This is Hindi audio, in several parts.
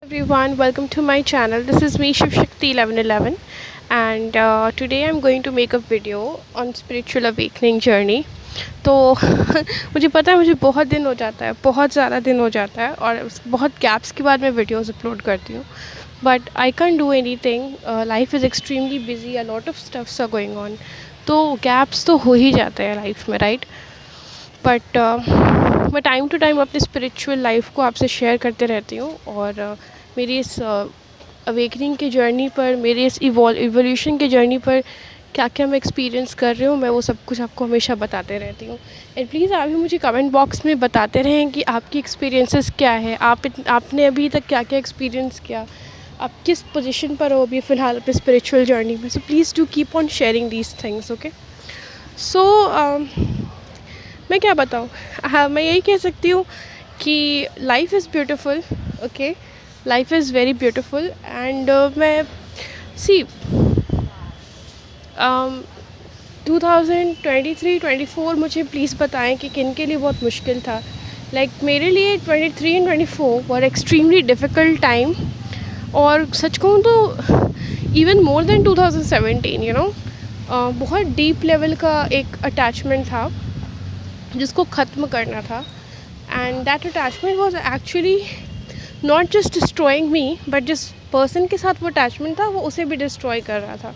Everyone, welcome to my channel. This is me Shiv Shakti 1111 and today I'm going to make a video on spiritual awakening journey. तो मुझे पता है मुझे बहुत दिन हो जाता है, बहुत ज़्यादा दिन हो जाता है और बहुत गैप्स के बाद मैं वीडियोस अपलोड करती हूँ. But I can do anything. Life is extremely busy, a lot of stuffs are going on. तो गैप्स तो हो ही जाते हैं लाइफ में, राइट? बट मैं टाइम टू टाइम अपनी स्पिरिचुअल लाइफ को आपसे शेयर करते रहती हूँ और मेरी इस अवेकनिंग की जर्नी पर, मेरी इस इवोल्यूशन की जर्नी पर क्या क्या मैं एक्सपीरियंस कर रही हूँ, मैं वो सब कुछ आपको हमेशा बताते रहती हूँ. एंड प्लीज़ आप भी मुझे कमेंट बॉक्स में बताते रहें कि आपकी एक्सपीरियंसेस क्या है, आपने अभी तक क्या क्या एक्सपीरियंस किया, आप किस पोजीशन पर हो अभी फ़िलहाल अपनी स्पिरिचुअल जर्नी में. So please do keep on sharing these things. Okay, so मैं क्या बताऊँ. हाँ, मैं यही कह सकती हूँ कि life is beautiful. Okay, life is very beautiful and मैं सी 2023-24 मुझे प्लीज़ बताएं कि किन के लिए बहुत मुश्किल था. मेरे लिए 23 and 24 were extremely difficult time. और सच कहूँ तो इवन मोर देन 2017, बहुत डीप लेवल का एक अटैचमेंट था जिसको ख़त्म करना था. And that attachment was actually not just destroying me, but जिस पर्सन के साथ वो अटैचमेंट था वो उसे भी डिस्ट्रॉय कर रहा था.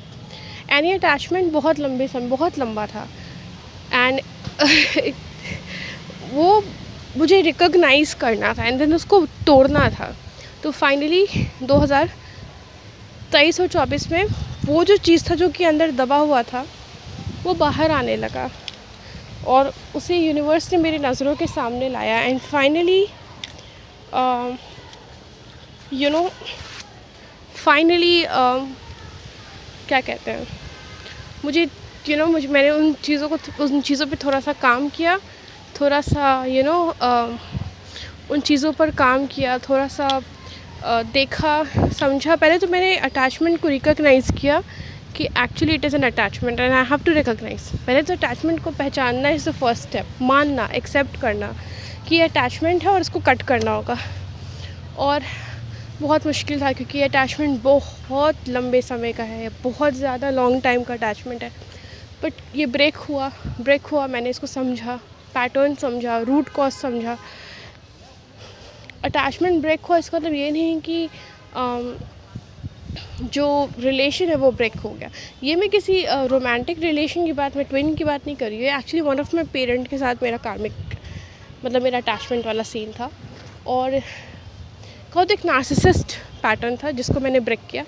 एंड ये अटैचमेंट बहुत लंबा था. एंड वो मुझे रिकॉग्नाइज़ करना था एंड देन उसको तोड़ना था. तो फाइनली 2023 और 24 में वो जो चीज़ था जो कि अंदर दबा हुआ था वो बाहर आने लगा और उसे यूनिवर्स ने मेरी नज़रों के सामने लाया. एंड फाइनली फाइनली क्या कहते हैं, मैंने उन चीज़ों पे थोड़ा सा काम किया, थोड़ा सा उन चीज़ों पर काम किया, थोड़ा सा देखा समझा. पहले तो मैंने अटैचमेंट को रिकॉग्नाइज़ किया कि actually it is an attachment and I have to recognise. पहले तो अटैचमेंट को पहचानना इज़ द फर्स्ट स्टेप. मानना, एक्सेप्ट करना कि ये अटैचमेंट है और इसको कट करना होगा. और बहुत मुश्किल था क्योंकि अटैचमेंट बहुत लंबे समय का है, बहुत ज़्यादा लॉन्ग टाइम का अटैचमेंट है. बट ये ब्रेक हुआ. मैंने इसको समझा, पैटर्न समझा, रूट कॉज समझा. अटैचमेंट ब्रेक हुआ इसका मतलब ये नहीं कि जो रिलेशन है वो ब्रेक हो गया. ये मैं किसी रोमांटिक रिलेशन की बात, मैं ट्विन की बात नहीं कर रही हूँ. Actually one of my parent के साथ मेरा कार्मिक, मतलब मेरा अटैचमेंट वाला सीन था. और कहो तो एक नार्सिसिस्ट पैटर्न था जिसको मैंने ब्रेक किया.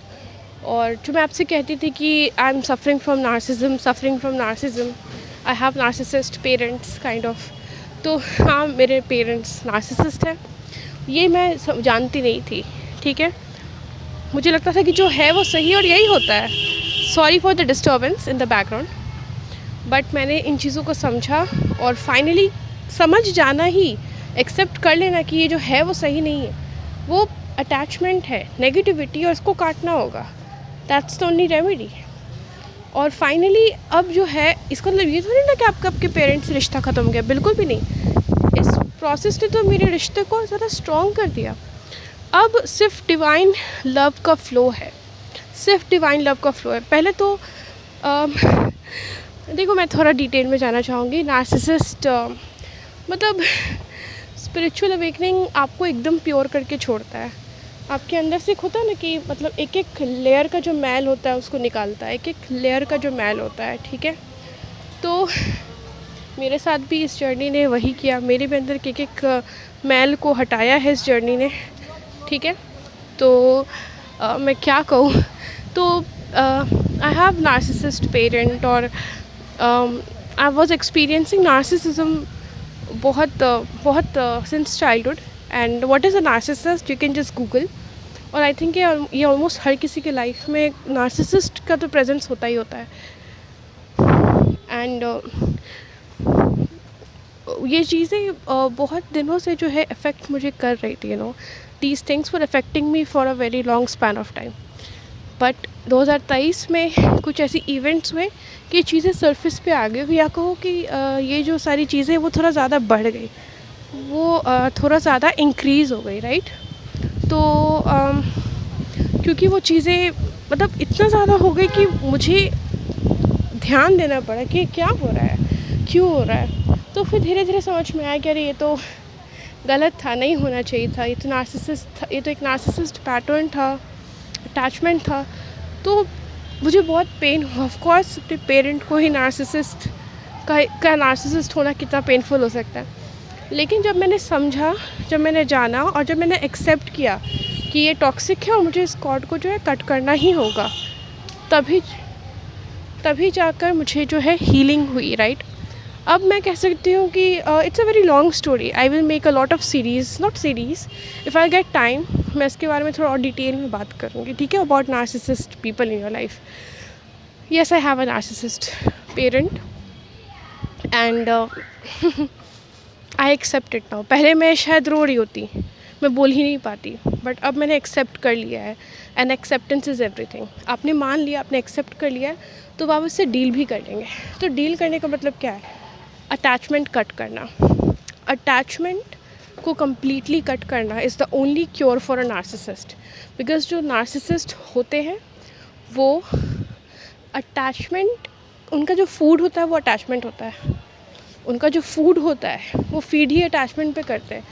और जो मैं आपसे कहती थी कि I am suffering from narcissism, I have narcissist parents kind of. तो हाँ, मेरे पेरेंट्स नार्सिसिस्ट हैं, ये मैं जानती नहीं थी. ठीक है, मुझे लगता था कि जो है वो सही और यही होता है. Sorry for the disturbance in the background. But मैंने इन चीज़ों को समझा और फाइनली समझ जाना ही, एक्सेप्ट कर लेना कि ये जो है वो सही नहीं है, वो अटैचमेंट है, नेगेटिविटी, और इसको काटना होगा. That's the only remedy. और फाइनली अब जो है, इसका मतलब ये थोड़ी ना कि आपके पेरेंट्स से रिश्ता ख़त्म हो गया, बिल्कुल भी नहीं. इस प्रोसेस ने तो मेरे रिश्ते को ज़्यादा स्ट्रॉन्ग कर दिया. अब सिर्फ डिवाइन लव का फ़्लो है, पहले तो देखो, मैं थोड़ा डिटेल में जाना चाहूँगी. नार्सिसिस्ट मतलब स्पिरिचुअल अवेकनिंग आपको एकदम प्योर करके छोड़ता है. आपके अंदर से होता है ना कि मतलब एक एक लेयर का जो मैल होता है उसको निकालता है, एक एक लेयर का जो मैल होता है. ठीक है, तो मेरे साथ भी इस जर्नी ने वही किया. मेरे भी अंदर एक एक मैल को हटाया है इस जर्नी ने. ठीक है, तो मैं क्या कहूँ. तो आई हैव नार्सिसिस्ट पेरेंट और आई वाज एक्सपीरियंसिंग नार्सिसिज्म बहुत since childhood. And what is a narcissist, you can just Google. और आई थिंक ये ऑलमोस्ट हर किसी के लाइफ में नार्सिसिस्ट का तो प्रेजेंस होता ही होता है. एंड ये चीज़ें बहुत दिनों से जो है इफ़ेक्ट मुझे कर रही थी. These things were affecting me for a very long span of time. But 2023 में कुछ ऐसी इवेंट्स हुए कि ये चीज़ें सरफेस पे आ गई, या कहो कि ये जो सारी चीज़ें वो थोड़ा ज़्यादा बढ़ गई, वो थोड़ा ज़्यादा इंक्रीज़ हो गई, राइट. तो क्योंकि वो चीज़ें मतलब इतना ज़्यादा हो गई कि मुझे ध्यान देना पड़ा कि क्या हो रहा है, क्यों हो रहा है। तो फिर धीरे धीरे समझ में आया कि अरे ये तो गलत था, नहीं होना चाहिए था, ये तो नार्सिसिस्ट था, ये तो एक नार्सिसिस्ट पैटर्न था, अटैचमेंट था। तो मुझे बहुत पेन हुआ। ऑफ कोर्स अपने पेरेंट को ही नार्सिसिस्ट का नार्सिसिस्ट होना कितना पेनफुल हो सकता है। लेकिन जब मैंने समझा, जब मैंने जाना और जब मैंने एक्सेप्ट किया कि ये टॉक्सिक है और मुझे इस कॉर्ड को जो है कट करना ही होगा, तभी जाकर मुझे जो है हीलिंग हुई, राइट। अब मैं कह सकती हूँ कि it's a very long story. I will make a lot of series, not series, if I get time मैं इसके बारे में थोड़ा और डिटेल में बात करूँगी, ठीक है, about narcissist people in your life. Yes, I have a narcissist parent and I accept it now. पहले मैं शायद रो रही होती, मैं बोल ही नहीं पाती, बट अब मैंने एक्सेप्ट कर लिया है एंड एक्सेप्टेंस इज़ एवरीथिंग। आपने मान लिया, आपने एक्सेप्ट कर लिया है, तो आप उससे डील भी कर लेंगे। तो डील करने का मतलब क्या है? अटैचमेंट कट करना। अटैचमेंट को कम्प्लीटली कट करना is the only cure for a narcissist. Because जो नार्सिसिस्ट होते हैं वो अटैचमेंट, उनका जो फूड होता है वो अटैचमेंट होता है। उनका जो फूड होता है वो फीड ही अटैचमेंट पे करते हैं।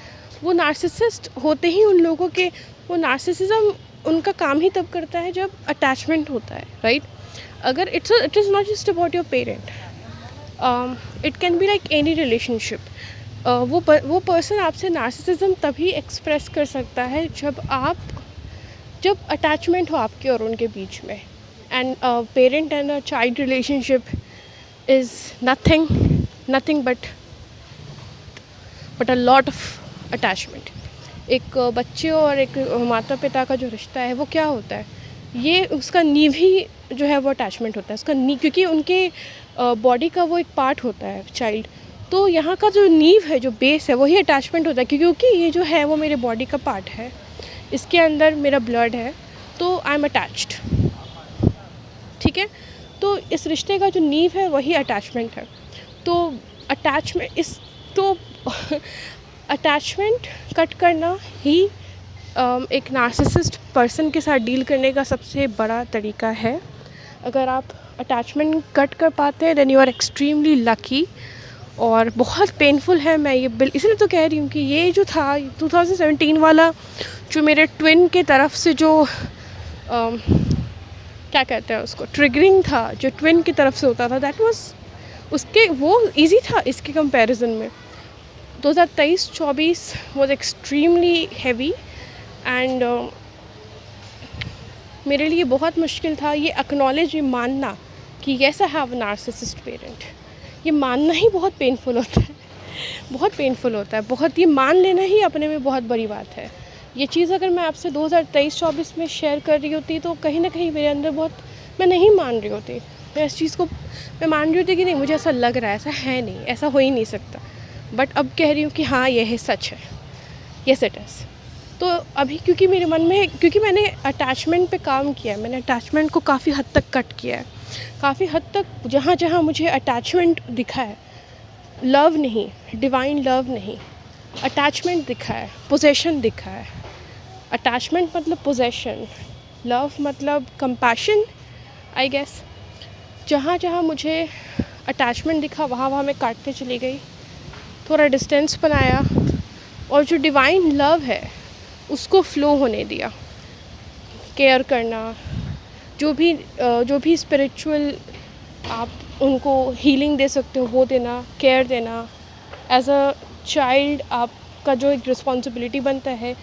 वो नार्सिसिस्ट होते ही उन लोगों के, वो नार्सिसिज्म उनका काम ही तब करता है जब अटैचमेंट होता है, राइट। अगर it is not just about your parent, it can be like any relationship. वो पर्सन आपसे नार्सिसिज्म तभी एक्सप्रेस कर सकता है जब अटैचमेंट हो आपके और उनके बीच में। And parent and a child relationship is nothing but a lot of attachment. एक बच्चे और एक माता पिता का जो रिश्ता है वो क्या होता है, ये उसका नींव ही जो है वो अटैचमेंट होता है। उसका नींव, क्योंकि उनके बॉडी का वो एक पार्ट होता है चाइल्ड, तो यहाँ का जो नींव है, जो बेस है, वही अटैचमेंट होता है। क्योंकि ये जो है वो मेरे बॉडी का पार्ट है, इसके अंदर मेरा ब्लड है, तो आई एम अटैच्ड, ठीक है। तो इस रिश्ते का जो नींव है वही अटैचमेंट है। तो अटैचमेंट कट करना ही एक नार्सिसिस्ट पर्सन के साथ डील करने का सबसे बड़ा तरीका है। अगर आप अटैचमेंट कट कर पाते हैं then you are extremely lucky. और बहुत पेनफुल है, मैं ये इसलिए तो कह रही हूँ कि ये जो था 2017 वाला, जो मेरे ट्विन के तरफ से जो क्या कहते हैं उसको, ट्रिगरिंग था, जो ट्विन की तरफ से होता था, दैट वाज उसके वो इजी था इसके कंपैरिजन में। 2023-24 वाज एक्सट्रीमली हैवी एंड मेरे लिए बहुत मुश्किल था ये एक्नॉलेज, ये मानना कि yes I have a narcissist parent. ये मानना ही बहुत पेनफुल होता है, बहुत पेनफुल होता है, बहुत। ये मान लेना ही अपने में बहुत बड़ी बात है। ये चीज़ अगर मैं आपसे 2023-24 में शेयर कर रही होती तो कहीं ना कहीं मेरे अंदर बहुत, मैं नहीं मान रही होती, मैं इस चीज़ को मैं मान रही होती कि नहीं, मुझे ऐसा लग रहा है, ऐसा है नहीं, ऐसा हो ही नहीं सकता। बट अब कह रही हूँ कि हाँ ये है, सच है, येस इट इज़। तो अभी क्योंकि मेरे मन में, क्योंकि मैंने अटैचमेंट पे काम किया है, मैंने अटैचमेंट को काफ़ी हद तक कट किया है, काफ़ी हद तक जहाँ जहाँ मुझे अटैचमेंट दिखा है, लव नहीं, डिवाइन लव नहीं, अटैचमेंट दिखा है, पोजेशन दिखा है। अटैचमेंट मतलब पोजेशन, लव मतलब कंपैशन, आई गेस। जहाँ जहाँ मुझे अटैचमेंट दिखा वहाँ वहाँ मैं काटते चली गई, थोड़ा डिस्टेंस बनाया और जो डिवाइन लव है उसको फ्लो होने दिया। केयर करना, जो भी स्पिरिचुअल आप उनको हीलिंग दे सकते हो वो देना, केयर देना। एज अ चाइल्ड आपका जो एक रिस्पॉन्सिबिलिटी बनता है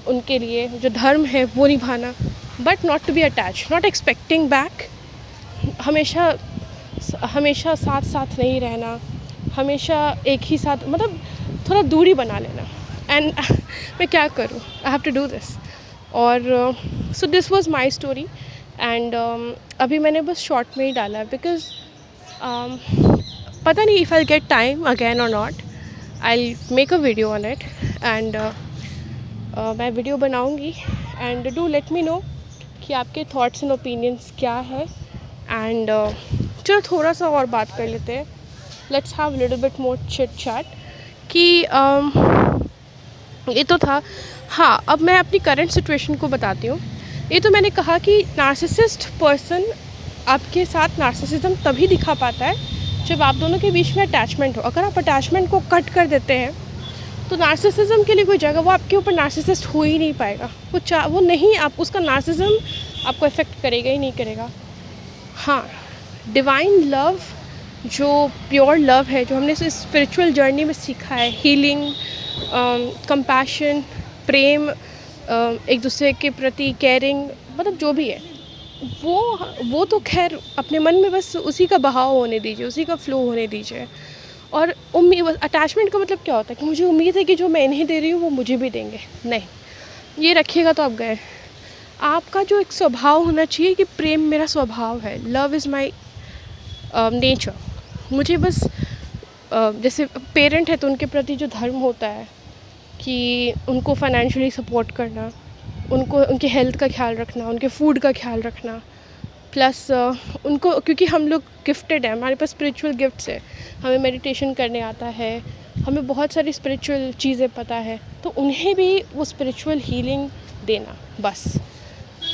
उनके लिए, जो धर्म है वो निभाना, but not to be attach, not expecting back. हमेशा साथ नहीं रहना, हमेशा एक ही साथ, मतलब थोड़ा दूरी बना लेना। एंड मैं क्या करूँ, I have to do this. और so this was my story and अभी मैंने बस शॉर्ट में ही डाला है बिकॉज पता नहीं if I get time again और not, I make a video on it and मैं वीडियो बनाऊँगी and do let me know कि आपके थॉट्स एंड ओपिनियंस क्या है। एंड चलो थोड़ा सा और बात कर लेते हैं, let's have little bit more chit chat कि ये तो था हाँ, अब मैं अपनी करंट सिचुएशन को बताती हूँ। ये तो मैंने कहा कि नार्सिसिस्ट पर्सन आपके साथ नार्सिसिज्म तभी दिखा पाता है जब आप दोनों के बीच में अटैचमेंट हो। अगर आप अटैचमेंट को कट कर देते हैं तो नार्सिसिज्म के लिए कोई जगह, वो आपके ऊपर नार्सिसिस्ट हो ही नहीं पाएगा। वो नहीं, आप उसका नार्सिसिज्म आपको इफ़ेक्ट करेगा ही नहीं करेगा। हाँ, डिवाइन लव, जो प्योर लव है, जो हमने इस स्पिरिचुअल जर्नी में सीखा है, हीलिंग, कंपैशन, प्रेम, एक दूसरे के प्रति केयरिंग, मतलब जो भी है, वो तो खैर अपने मन में बस उसी का बहाव होने दीजिए, उसी का फ़्लो होने दीजिए। और उम्मीद, अटैचमेंट का मतलब क्या होता है कि मुझे उम्मीद है कि जो मैं इन्हें दे रही हूँ वो मुझे भी देंगे। नहीं, ये रखिएगा तो आप गए। आपका जो एक स्वभाव होना चाहिए कि प्रेम मेरा स्वभाव है, लव इज़ माई नेचर। मुझे बस जैसे पेरेंट है तो उनके प्रति जो धर्म होता है कि उनको फाइनेंशियली सपोर्ट करना, उनको उनके हेल्थ का ख्याल रखना, उनके फूड का ख्याल रखना, प्लस उनको, क्योंकि हम लोग गिफ्टेड हैं, हमारे पास स्पिरिचुअल गिफ्ट्स है, हमें मेडिटेशन करने आता है, हमें बहुत सारी स्पिरिचुअल चीज़ें पता है, तो उन्हें भी वो स्पिरिचुअल हीलिंग देना। बस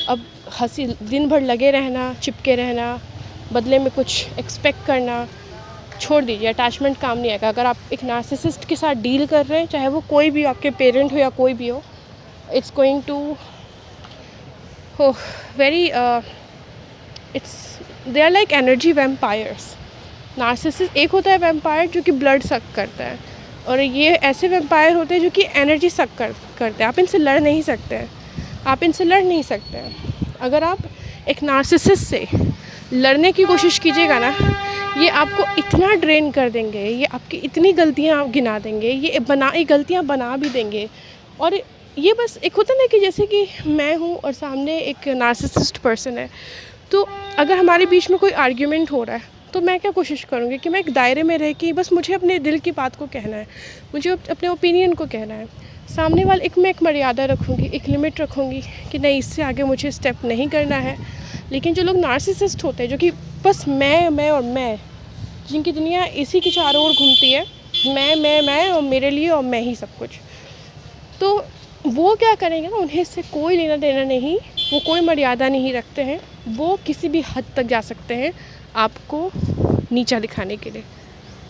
अब हंसी दिन भर लगे रहना, चिपके रहना, बदले में कुछ एक्सपेक्ट करना छोड़ दीजिए। अटैचमेंट काम नहीं आएगा। अगर आप एक नार्सिसिस्ट के साथ डील कर रहे हैं, चाहे वो कोई भी, आपके पेरेंट हो या कोई भी हो, इट्स गोइंग टू हो very it's they are like energy vampires. Narcissist एक होता है वैम्पायर जो कि ब्लड सक करता है, और ये ऐसे वैम्पायर होते हैं जो कि एनर्जी सक करते हैं। आप इनसे लड़ नहीं सकते हैं, आप इनसे लड़ नहीं सकते हैं। अगर आप एक नार्सिसिस्ट से लड़ने की कोशिश कीजिएगा ना, ये आपको इतना ड्रेन कर देंगे, ये आपकी इतनी गलतियाँ गिना देंगे, ये गलतियाँ बना भी देंगे। और ये बस एक होता ना कि जैसे कि मैं हूँ और सामने एक नार्सिसिस्ट पर्सन है, तो अगर हमारे बीच में कोई आर्ग्यूमेंट हो रहा है तो मैं क्या कोशिश करूँगी कि मैं एक दायरे में रह के बस मुझे अपने दिल की बात को कहना है, मुझे अपने ओपिनियन को कहना है। सामने वाले मैं एक मर्यादा रखूँगी, एक लिमिट रखूँगी कि नहीं, इससे आगे मुझे स्टेप नहीं करना है। लेकिन जो लोग नार्सिसिस्ट होते हैं, जो कि बस मैं और मैं, जिनकी दुनिया इसी के चारों ओर घूमती है, मैं और मेरे लिए और मैं ही सब कुछ, तो वो क्या करेंगे ना, उन्हें इससे कोई लेना देना नहीं, वो कोई मर्यादा नहीं रखते हैं, वो किसी भी हद तक जा सकते हैं आपको नीचा दिखाने के लिए।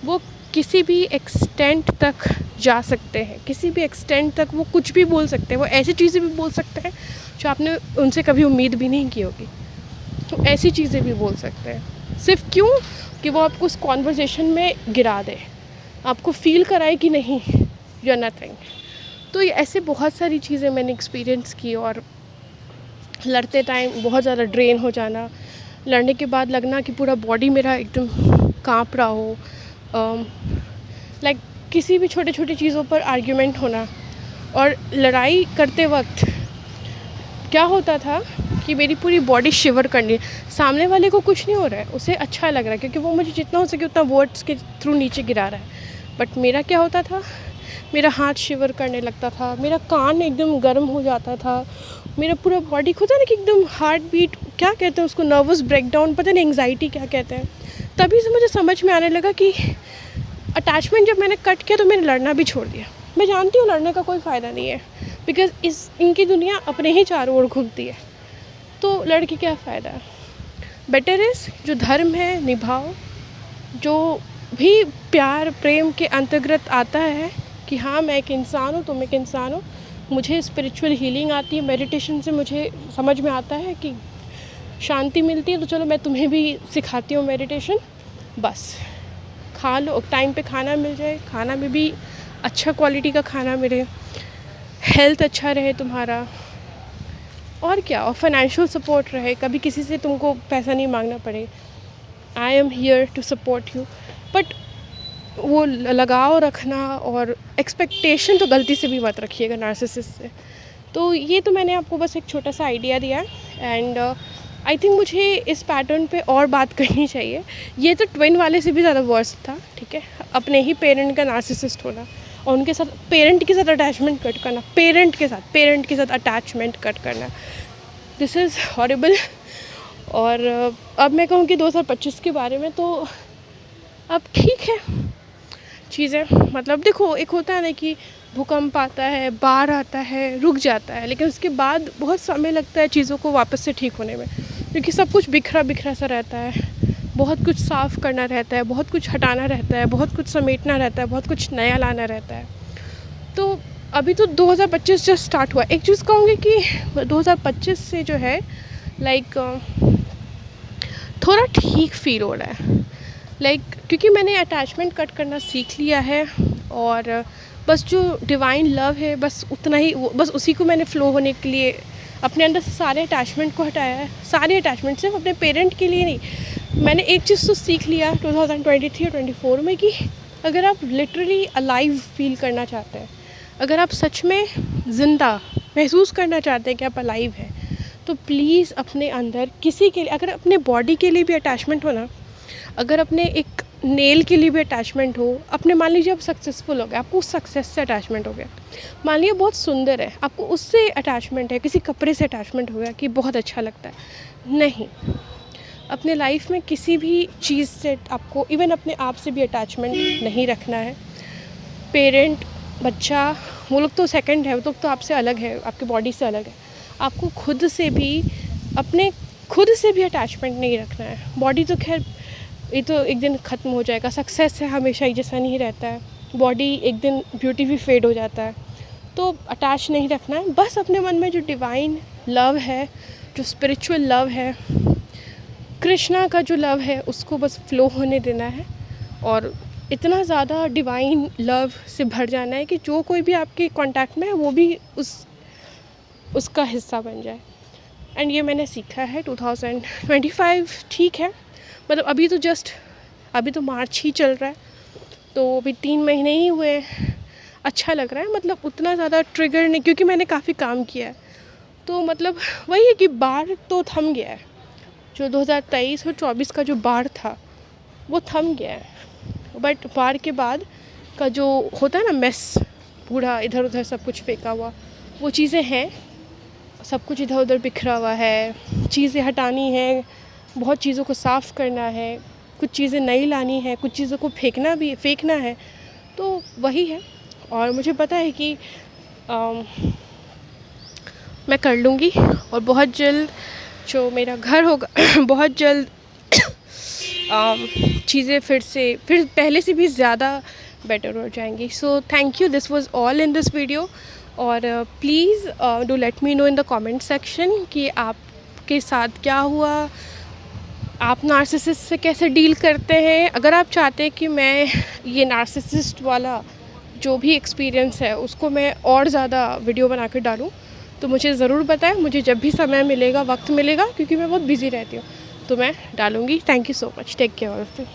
वो किसी भी एक्सटेंट तक जा सकते हैं, किसी भी एक्सटेंट तक वो कुछ भी बोल सकते हैं। वो ऐसी चीज़ें भी बोल सकते हैं जो आपने उनसे कभी उम्मीद भी नहीं की होगी, तो ऐसी चीज़ें भी बोल सकते हैं। सिर्फ क्यों कि वो आपको उस कॉन्वर्जेसन में गिरा दे, आपको फ़ील कराए कि नहीं, यू आर नथिंग। तो ये ऐसे बहुत सारी चीज़ें मैंने एक्सपीरियंस की, और लड़ते टाइम बहुत ज़्यादा ड्रेन हो जाना, लड़ने के बाद लगना कि पूरा बॉडी मेरा एकदम काँप रहा हो, लाइक किसी भी छोटे छोटे चीज़ों पर आर्ग्यूमेंट होना। और लड़ाई करते वक्त क्या होता था कि मेरी पूरी बॉडी शिवर करनी, सामने वाले को कुछ नहीं हो रहा है, उसे अच्छा लग रहा है क्योंकि वो मुझे जितना हो सके उतना वर्ड्स के थ्रू नीचे गिरा रहा है, बट मेरा क्या होता था, मेरा हाथ शिवर करने लगता था, मेरा कान एकदम गर्म हो जाता था, मेरा पूरा बॉडी खुदा ना कि एकदम हार्ट बीट, क्या कहते हैं उसको, नर्वस ब्रेकडाउन, पता नहीं एंग्जाइटी क्या कहते हैं। तभी से मुझे समझ में आने लगा कि अटैचमेंट जब मैंने कट किया तो मैंने लड़ना भी छोड़ दिया। मैं जानती हूँ लड़ने का कोई फ़ायदा नहीं है, बिकॉज़ इनकी दुनिया अपने ही चारों ओर घूमती है, तो लड़ के क्या फ़ायदा है। बेटर इज़ जो धर्म है निभाओ, जो भी प्यार प्रेम के अंतर्गत आता है कि हाँ मैं एक इंसान हूँ, तुम एक इंसान हो, मुझे स्पिरिचुअल हीलिंग आती है, मेडिटेशन से मुझे समझ में आता है कि शांति मिलती है, तो चलो मैं तुम्हें भी सिखाती हूँ मेडिटेशन। बस खा लो, टाइम पे खाना मिल जाए, खाना में भी अच्छा क्वालिटी का खाना मिले, हेल्थ अच्छा रहे तुम्हारा, और क्या, और फाइनेंशियल सपोर्ट रहे, कभी किसी से तुमको पैसा नहीं मांगना पड़े। I am here to support you, but वो लगाव रखना और एक्सपेक्टेशन तो गलती से भी मत रखिएगा नार्सिसिस्ट से। तो ये तो मैंने आपको बस एक छोटा सा आइडिया दिया है, एंड आई थिंक मुझे इस पैटर्न पे और बात करनी चाहिए। ये तो ट्विन वाले से भी ज़्यादा वर्स्ट था, ठीक है, अपने ही पेरेंट का नार्सिसिस्ट होना और उनके साथ पेरेंट के साथ अटैचमेंट कट करना, पेरेंट के साथ अटैचमेंट कट करना, दिस इज़ हॉरिबल। और अब मैं कहूँ कि 2025 के बारे में, तो अब ठीक है चीज़ें, मतलब देखो, एक होता है ना कि भूकंप आता है, बाढ़ आता है, रुक जाता है, लेकिन उसके बाद बहुत समय लगता है चीज़ों को वापस से ठीक होने में, क्योंकि सब कुछ बिखरा बिखरा सा रहता है। बहुत कुछ साफ़ करना रहता है, बहुत कुछ हटाना रहता है, बहुत कुछ समेटना रहता है, बहुत कुछ नया लाना रहता है। तो अभी तो 2025 जस्ट स्टार्ट हुआ। एक चीज़ कहूँगी कि 2025 से जो है लाइक थोड़ा ठीक फील हो रहा है, लाइक क्योंकि मैंने अटैचमेंट कट करना सीख लिया है, और बस जो डिवाइन लव है बस उतना ही, बस उसी को मैंने फ़्लो होने के लिए अपने अंदर से सारे अटैचमेंट को हटाया है। सारे अटैचमेंट सिर्फ अपने पेरेंट के लिए नहीं। मैंने एक चीज़ तो सीख लिया 2023 और 24 में कि अगर आप लिटरली अलाइव फील करना चाहते हैं, अगर आप सच में ज़िंदा महसूस करना चाहते हैं कि आप अलाइव हैं, तो प्लीज़ अपने अंदर किसी के लिए, अगर अपने बॉडी के लिए भी अटैचमेंट हो ना, अगर अपने एक नेल के लिए भी अटैचमेंट हो, अपने मान लीजिए आप सक्सेसफुल हो गए, आपको उस सक्सेस से अटैचमेंट हो गया, मान लीजिए बहुत सुंदर है, आपको उससे अटैचमेंट है, किसी कपड़े से अटैचमेंट हो गया कि बहुत अच्छा लगता है, नहीं, अपने लाइफ में किसी भी चीज़ से आपको, इवन अपने आप से भी अटैचमेंट नहीं रखना है। पेरेंट, बच्चा, वो लोग तो सेकंड है, वो तो आपसे अलग है, आपकी बॉडी से अलग है। आपको खुद से भी, अपने खुद से भी अटैचमेंट नहीं रखना है। बॉडी तो खैर ये तो एक दिन ख़त्म हो जाएगा, सक्सेस है हमेशा ही जैसा नहीं रहता है, बॉडी एक दिन, ब्यूटी भी फेड हो जाता है, तो अटैच नहीं रखना है। बस अपने मन में जो डिवाइन लव है, जो स्पिरिचुअल लव है, कृष्णा का जो लव है, उसको बस फ़्लो होने देना है, और इतना ज़्यादा डिवाइन लव से भर जाना है कि जो कोई भी आपके कांटेक्ट में है वो भी उसका हिस्सा बन जाए। एंड ये मैंने सीखा है 2025। ठीक है, मतलब अभी तो मार्च ही चल रहा है, तो अभी 3 महीने ही हुए हैं। अच्छा लग रहा है, मतलब उतना ज़्यादा ट्रिगर नहीं, क्योंकि मैंने काफ़ी काम किया है, तो मतलब वही है कि बाढ़ तो थम गया है। जो 2023 और 24 का जो बाढ़ था वो थम गया है, बट बाढ़ के बाद का जो होता है ना मेस, पूरा इधर उधर सब कुछ फेंका हुआ, वो चीज़ें हैं, सब कुछ इधर उधर बिखरा हुआ है, चीज़ें हटानी है, बहुत चीज़ों को साफ़ करना है, कुछ चीज़ें नई लानी है, कुछ चीज़ों को फेंकना है, तो वही है। और मुझे पता है कि मैं कर लूँगी, और बहुत जल्द जो मेरा घर होगा बहुत जल्द चीज़ें फिर पहले से भी ज़्यादा बेटर हो जाएंगी। So thank you, this was all in this video. और please do let me know in the comment section कि आपके साथ क्या हुआ, आप नार्सिसिस्ट से कैसे डील करते हैं। अगर आप चाहते हैं कि मैं ये नार्सिसिस्ट वाला जो भी एक्सपीरियंस है उसको मैं और ज़्यादा वीडियो बना कर डालूँ, तो मुझे ज़रूर बताएं। मुझे जब भी समय मिलेगा, वक्त मिलेगा, क्योंकि मैं बहुत बिज़ी रहती हूँ, तो मैं डालूँगी। Thank you so much, take care all of you.